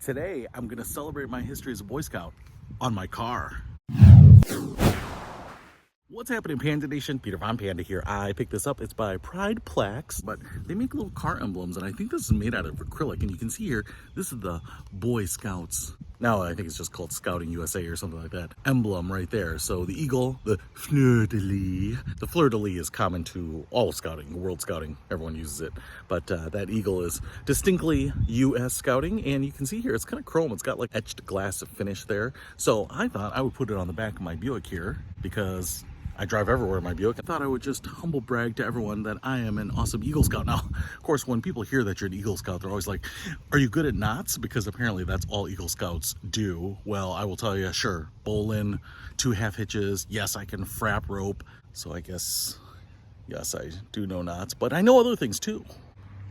Today, I'm gonna celebrate my history as a Boy Scout on my car. What's happening, Panda Nation? Peter Von Panda here. I picked this up. It's by Pride Plaques, but they make little car emblems, and I think this is made out of acrylic. And you can see here, this is the Boy Scouts. Now I think it's just called Scouting USA or something like that. Emblem right there. So the eagle, the fleur-de-lis. The fleur-de-lis is common to all scouting, world scouting. Everyone uses it. But that eagle is distinctly US scouting. And you can see here, it's kind of chrome. It's got like etched glass finish there. So I thought I would put it on the back of my Buick here because I drive everywhere in my Buick. I thought I would just humble brag to everyone that I am an awesome Eagle Scout. Now, of course, when people hear that you're an Eagle Scout, they're always like, are you good at knots? Because apparently that's all Eagle Scouts do. Well, I will tell you, sure, bowline, 2 half hitches. Yes, I can frap rope. So I guess, yes, I do know knots, but I know other things too.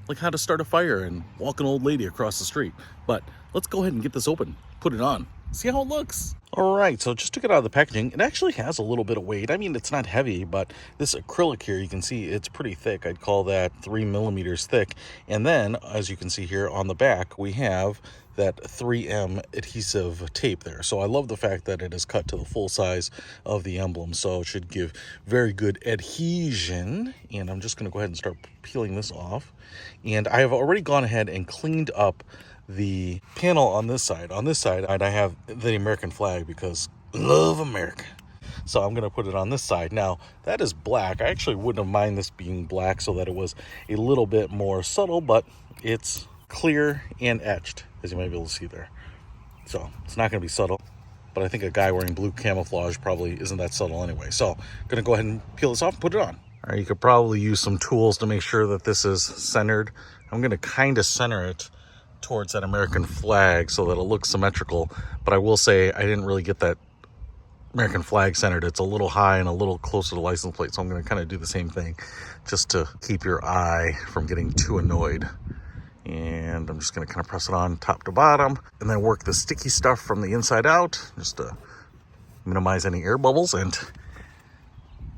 Like how to start a fire and walk an old lady across the street. But let's go ahead and get this open, put it on, see how it looks. All right, so just took it out of the packaging. It actually has a little bit of weight. I mean, it's not heavy, but this acrylic here, you can see it's pretty thick. I'd call that 3 millimeters thick. And then, as you can see here on the back, we have that 3M adhesive tape there. So I love the fact that it is cut to the full size of the emblem. So it should give very good adhesion. And I'm just gonna go ahead and start peeling this off. And I have already gone ahead and cleaned up the panel on this side. On this side, I have the American flag because I love America. So I'm gonna put it on this side. Now, that is black. I actually wouldn't have minded this being black so that it was a little bit more subtle, but it's clear and etched, as you might be able to see there. So it's not gonna be subtle, but I think a guy wearing blue camouflage probably isn't that subtle anyway. So I'm gonna go ahead and peel this off and put it on. All right, you could probably use some tools to make sure that this is centered. I'm gonna kind of center it towards that American flag so that it looks symmetrical, but I will say I didn't really get that American flag centered. It's a little high and a little closer to the license plate, so I'm going to kind of do the same thing just to keep your eye from getting too annoyed. And I'm just going to kind of press it on top to bottom and then work the sticky stuff from the inside out just to minimize any air bubbles, and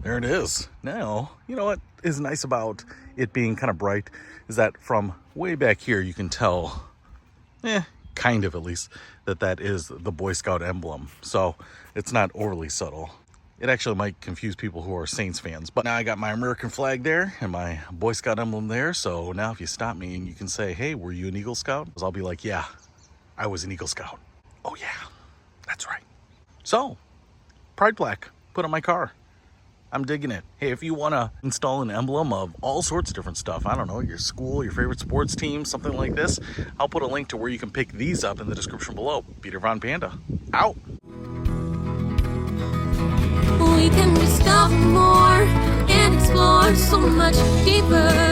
there it is. Now, you know what is nice about it being kind of bright is that from way back here you can tell, kind of at least, that is the Boy Scout emblem. So it's not overly subtle. It actually might confuse people who are Saints fans, but now I got my American flag there and my Boy Scout emblem there. So now if you stop me and you can say, hey, were you an Eagle Scout? I'll be like, yeah, I was an Eagle Scout. Oh yeah, that's right. So, Pride plaque, put on my car. I'm digging it. Hey, if you want to install an emblem of all sorts of different stuff, I don't know, your school, your favorite sports team, something like this, I'll put a link to where you can pick these up in the description below. Peter Von Panda, out. We can discover more and explore so much deeper.